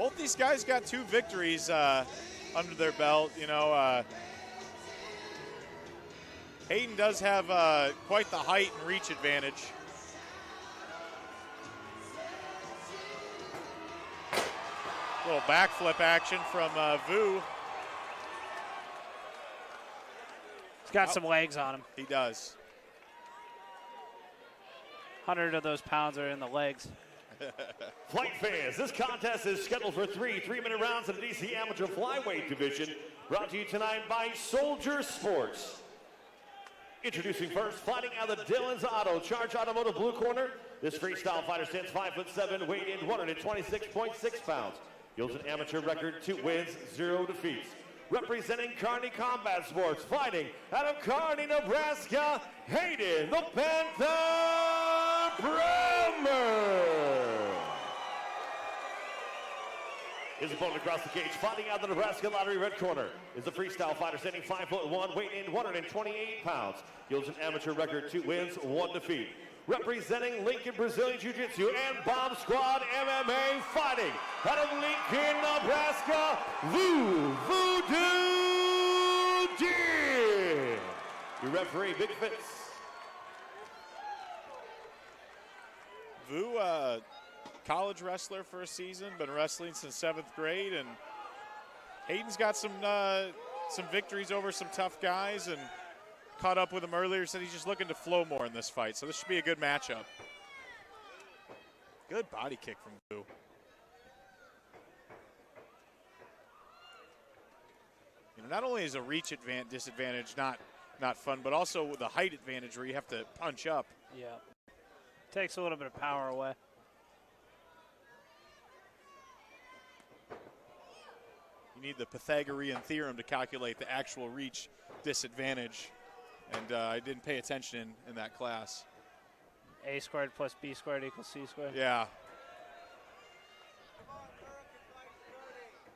Both these guys got 2 victories under their belt. You know, Haydyn does have quite the height and reach advantage. Little backflip action from Vu. He's got some legs on him. He does. 100 of those pounds are in the legs. Flight fans, this contest is scheduled for 3 3-minute rounds in the DC Amateur Flyweight Division. Brought to you tonight by Soldier Sports. Introducing first, fighting out of the Dillon's Auto Charge Automotive Blue Corner. This freestyle fighter stands 5'7", weighed in 126.6 pounds. Yields an amateur record, 2 wins, 0 defeats. Representing Kearney Combat Sports, fighting out of Kearney, Nebraska, Haydyn the Panther Premer. His opponent across the cage, fighting out of the Nebraska Lottery red corner, is the freestyle fighter standing 5'1", weighed in 128 pounds. Yields an amateur record, 2 wins, 1 defeat. Representing Lincoln Brazilian Jiu-Jitsu and Bomb Squad MMA, fighting out of Lincoln, Nebraska, Voodoo Dinh. Your referee, Big Fitz. Vu, college wrestler for a season, been wrestling since 7th grade, and Haydyn's got some victories over some tough guys, and caught up with him earlier, said he's just looking to flow more in this fight, so this should be a good matchup. Good body kick from Vu. You know, not only is a reach disadvantage not fun, but also with the height advantage where you have to punch up. Yeah. Takes a little bit of power away. You need the Pythagorean theorem to calculate the actual reach disadvantage. And I didn't pay attention in that class. A squared plus B squared equals C squared. Yeah.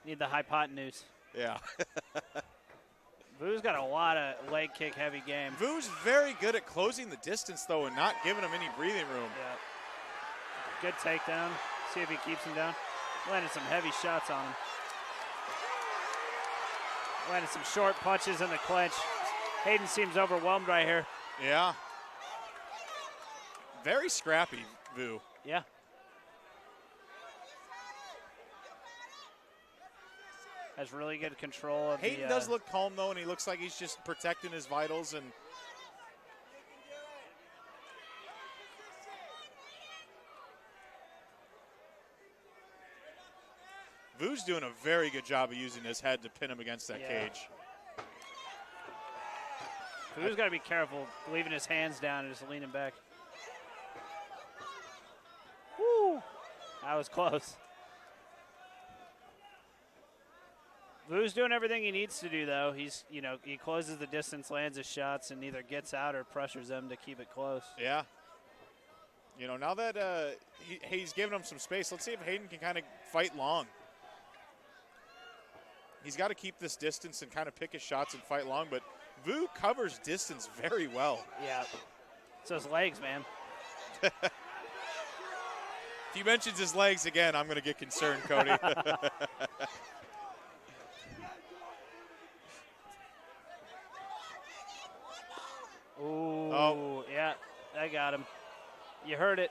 Need the hypotenuse. Yeah. Vu's got a lot of leg kick heavy game. Vu's very good at closing the distance, though, and not giving him any breathing room. Yeah. Good takedown. See if he keeps him down. Landed some heavy shots on him. Landed some short punches in the clinch. Haydyn seems overwhelmed right here. Yeah. Very scrappy, Vu. Yeah. Has really good control of Haydyn does look calm, though, and he looks like he's just protecting his vitals. And Vu's doing a very good job of using his head to pin him against that cage. Vu's got to be careful, leaving his hands down and just leaning back. Woo! That was close. Vu's doing everything he needs to do, though. He's, you know, he closes the distance, lands his shots, and either gets out or pressures them to keep it close. Yeah. You know, now that he's giving him some space, let's see if Haydyn can kind of fight long. He's got to keep this distance and kind of pick his shots and fight long, but Vu covers distance very well. Yeah. So his legs, man. If he mentions his legs again, I'm going to get concerned, Cody. Ooh, yeah, that got him. You heard it.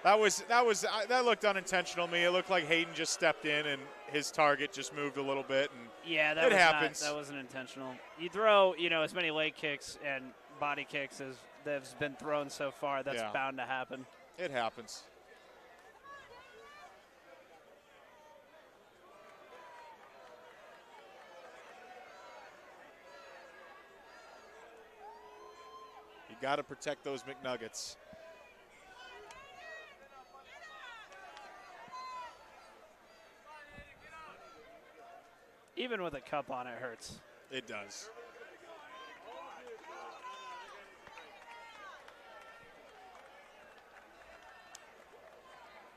That looked unintentional to me. It looked like Haydyn just stepped in and his target just moved a little bit, and yeah, that happens. That wasn't intentional. You throw, you know, as many leg kicks and body kicks as that's been thrown so far. That's bound to happen. It happens. You got to protect those McNuggets. Even with a cup on, it hurts. It does.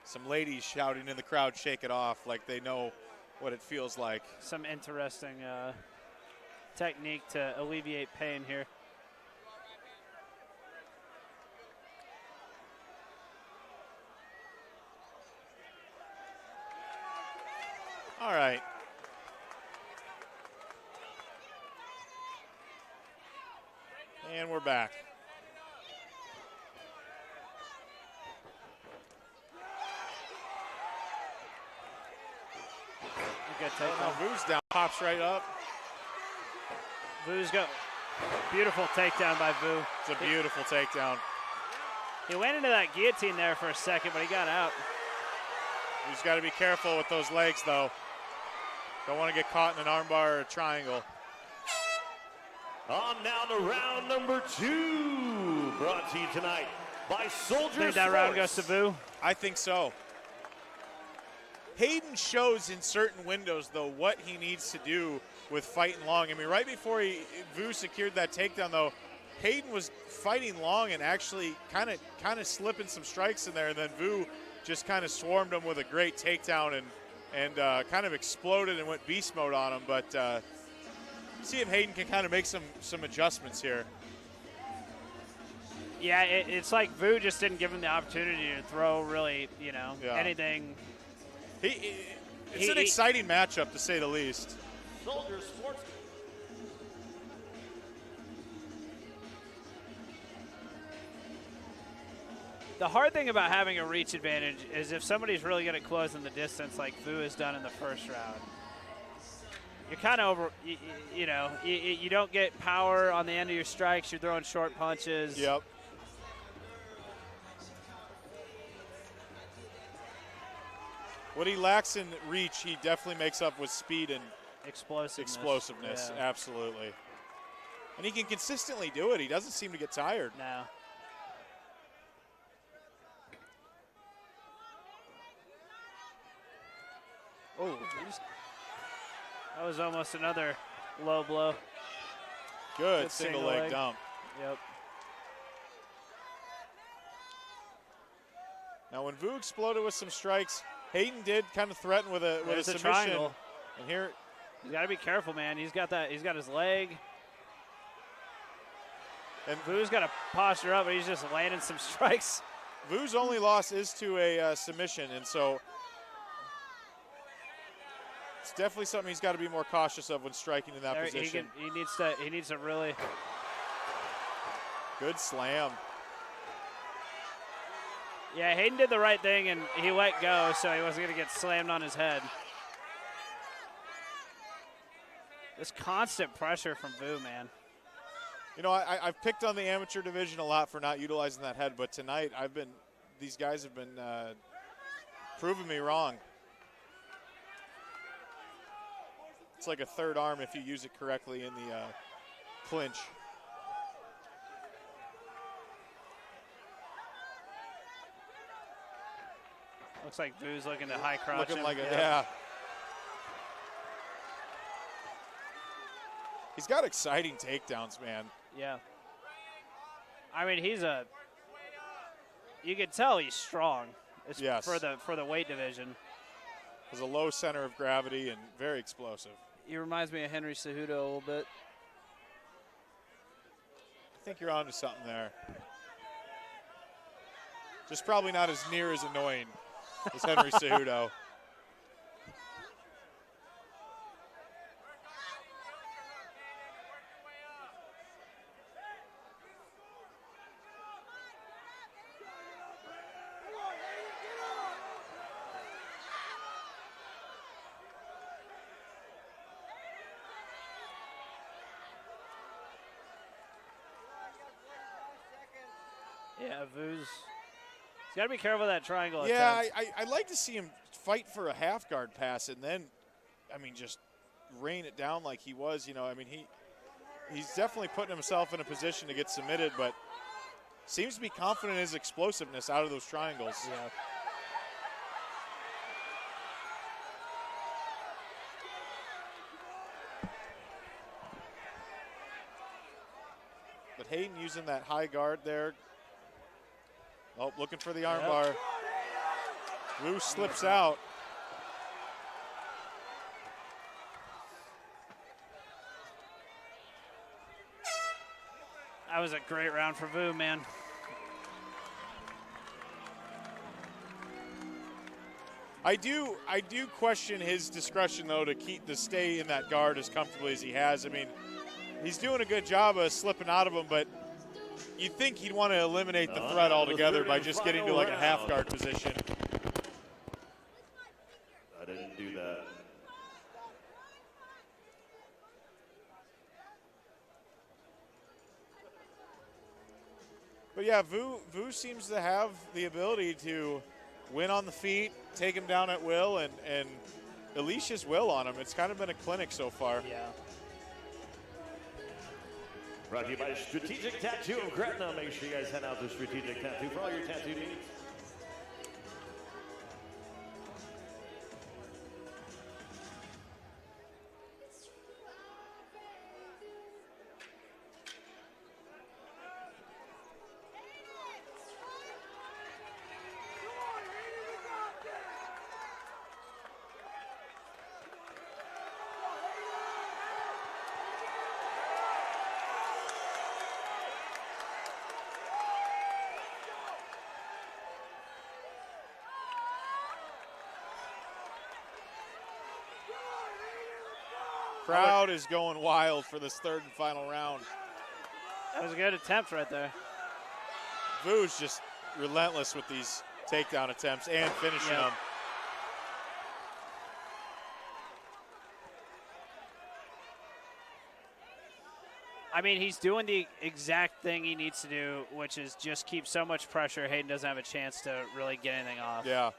Some ladies shouting in the crowd, shake it off, like they know what it feels like. Some interesting technique to alleviate pain here. All right. And we're back. Good takedown. Vu's down, pops right up. Vu's got beautiful takedown by Vu. It's a beautiful takedown. He went into that guillotine there for a second, but he got out. Vu's got to be careful with those legs, though. Don't want to get caught in an armbar or a triangle. On now to round number 2, brought to you tonight by Soldier Think that Sports. round goes to Vu? I think so. Haydyn shows in certain windows, though, what he needs to do with fighting long. I mean, right before Vu secured that takedown, though, Haydyn was fighting long and actually kind of slipping some strikes in there, and then Vu just kind of swarmed him with a great takedown and kind of exploded and went beast mode on him. But see if Haydyn can kind of make some adjustments here. Yeah, it's like Vu just didn't give him the opportunity to throw really, anything. It's an exciting matchup, to say the least. Soldier Sports. The hard thing about having a reach advantage is if somebody's really good at closing the distance like Vu has done in the first round, you're kind of over, you don't get power on the end of your strikes. You're throwing short punches. Yep. What he lacks in reach, he definitely makes up with speed and explosiveness. Yeah. Absolutely. And he can consistently do it. He doesn't seem to get tired. No. Oh, that was almost another low blow. Good single leg dump. Yep. Now, when Vu exploded with some strikes, Haydyn did kind of threaten with a submission. Triangle. And here, you got to be careful, man. He's got that. He's got his leg. And Vu's got to posture up, but he's just landing some strikes. Vu's only loss is to a submission, and so it's definitely something he's got to be more cautious of when striking in that position. He needs to really. Good slam. Yeah, Haydyn did the right thing, and he let go, so he wasn't going to get slammed on his head. This constant pressure from Vu, man. You know, I've picked on the amateur division a lot for not utilizing that head, but tonight these guys have been proving me wrong. It's like a third arm if you use it correctly in the clinch. Looks like Vu's looking to high crotch Looking him. like yeah. He's got exciting takedowns, man. Yeah. I mean, you can tell he's strong. Yes. For the weight division. Has a low center of gravity and very explosive. He reminds me of Henry Cejudo a little bit. I think you're onto something there. Just probably not as near as annoying as Henry Cejudo. Yeah, Vu's. He's got to be careful of that triangle. Yeah, I'd like to see him fight for a half guard pass and then, just rain it down like he was. He's definitely putting himself in a position to get submitted, but seems to be confident in his explosiveness out of those triangles. Yeah. But Haydyn using that high guard there. Oh, looking for the armbar. Vu slips out. That was a great round for Vu, man. I do question his discretion, though, to stay in that guard as comfortably as he has. I mean, he's doing a good job of slipping out of him, but you'd think he'd want to eliminate the threat altogether by just getting to like a half guard position. I didn't do that. But yeah, Vu seems to have the ability to win on the feet, take him down at will, and unleash his will on him. It's kind of been a clinic so far. Yeah. Brought to you by Strategic Tattoo of Gretna. Make sure you guys head out to Strategic Tattoo for all your tattoo needs. Crowd is going wild for this third and final round. That was a good attempt right there. Vu's just relentless with these takedown attempts and finishing them. I mean, he's doing the exact thing he needs to do, which is just keep so much pressure. Haydyn doesn't have a chance to really get anything off. Yeah.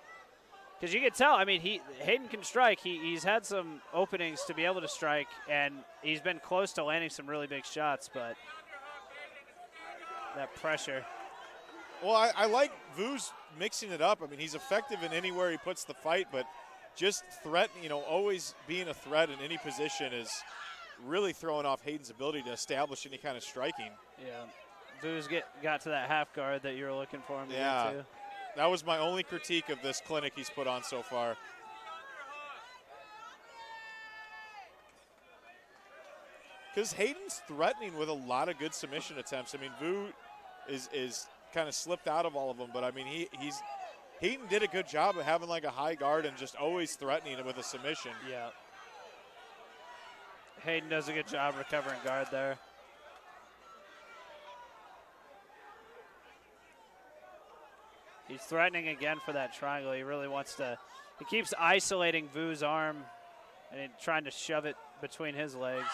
Because you can tell, I mean, Haydyn can strike. He's had some openings to be able to strike, and he's been close to landing some really big shots, but that pressure. Well, I like Vu's mixing it up. I mean, he's effective in anywhere he puts the fight, but just threatening, always being a threat in any position is really throwing off Haydyn's ability to establish any kind of striking. Yeah. Vu's got to that half guard that you were looking for him to get to. That was my only critique of this clinic he's put on so far. Because Haydyn's threatening with a lot of good submission attempts. I mean, Vu is kind of slipped out of all of them, but I mean, Haydyn did a good job of having like a high guard and just always threatening him with a submission. Yeah. Haydyn does a good job recovering guard there. He's threatening again for that triangle. He really wants to. He keeps isolating Vu's arm and trying to shove it between his legs.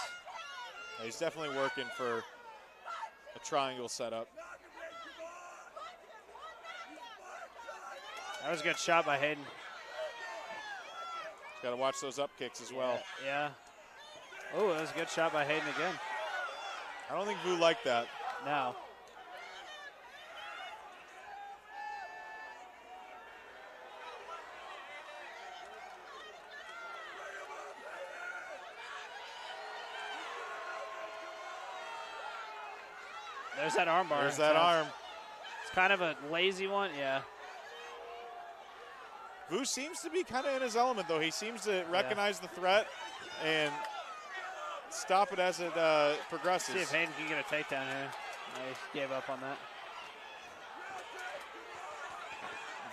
He's definitely working for a triangle setup. That was a good shot by Haydyn. Got to watch those up kicks as well. Yeah. Oh, that was a good shot by Haydyn again. I don't think Vu liked that. No. There's that arm bar. There's that arm. It's kind of a lazy one, yeah. Vu seems to be kind of in his element, though. He seems to recognize the threat and stop it as it progresses. See if Haydyn can get a takedown here. He gave up on that.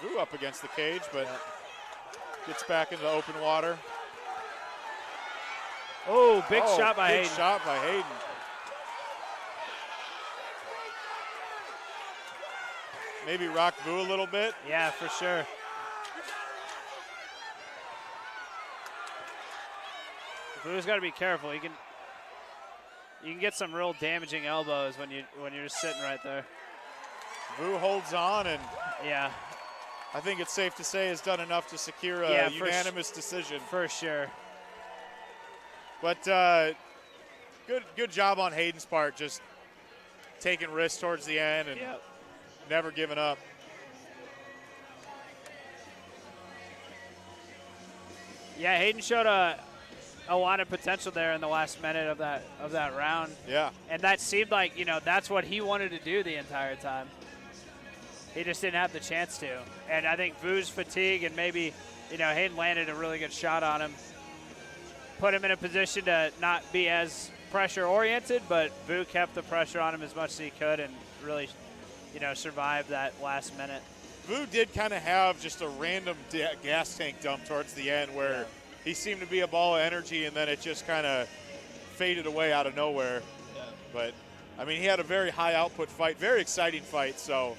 Vu up against the cage, but gets back into open water. Oh, big shot by Haydyn. Big shot by Haydyn. Maybe rock Vu a little bit. Yeah, for sure. Vu's got to be careful. You can get some real damaging elbows when you're just sitting right there. Vu holds on, and yeah, I think it's safe to say has done enough to secure a unanimous decision. For sure. But good job on Haydyn's part, just taking risks towards the end and never giving up. Yeah, Haydyn showed a lot of potential there in the last minute of that round. Yeah. And that seemed like, that's what he wanted to do the entire time. He just didn't have the chance to. And I think Vu's fatigue and maybe, Haydyn landed a really good shot on him. Put him in a position to not be as pressure-oriented, but Vu kept the pressure on him as much as he could and really, survived that last minute. Vu did kind of have just a random gas tank dump towards the end where he seemed to be a ball of energy, and then it just kind of faded away out of nowhere. Yeah. But, I mean, he had a very high output fight, very exciting fight, so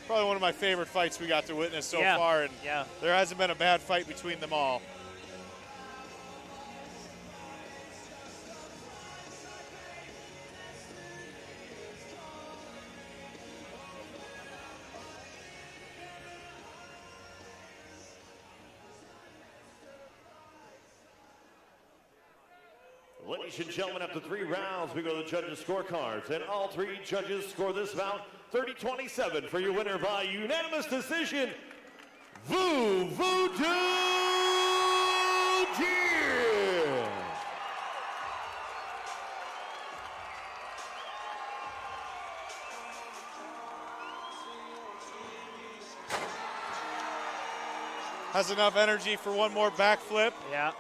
probably one of my favorite fights we got to witness so far, and there hasn't been a bad fight between them all. Ladies and gentlemen, after 3 rounds, we go to the judges' scorecards, and all 3 judges score this bout 30-27 for your winner by unanimous decision, Voodoo Deer. Has enough energy for one more backflip. Yeah.